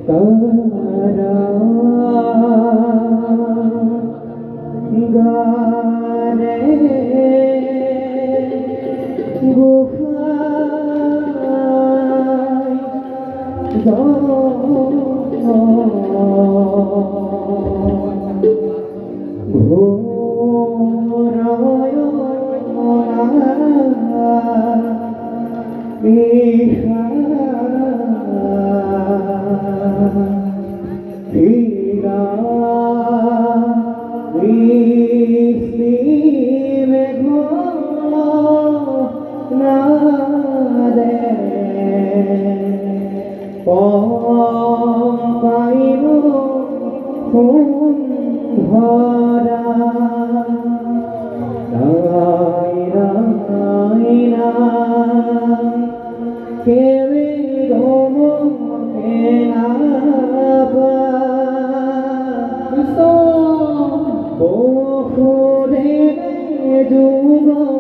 তারা গারে গুফায় ঘোরায় Ira, Vishnu Nade, Pampainu Kundhara, Daira Daira, Kere Gomo Enaba. বহু যুগ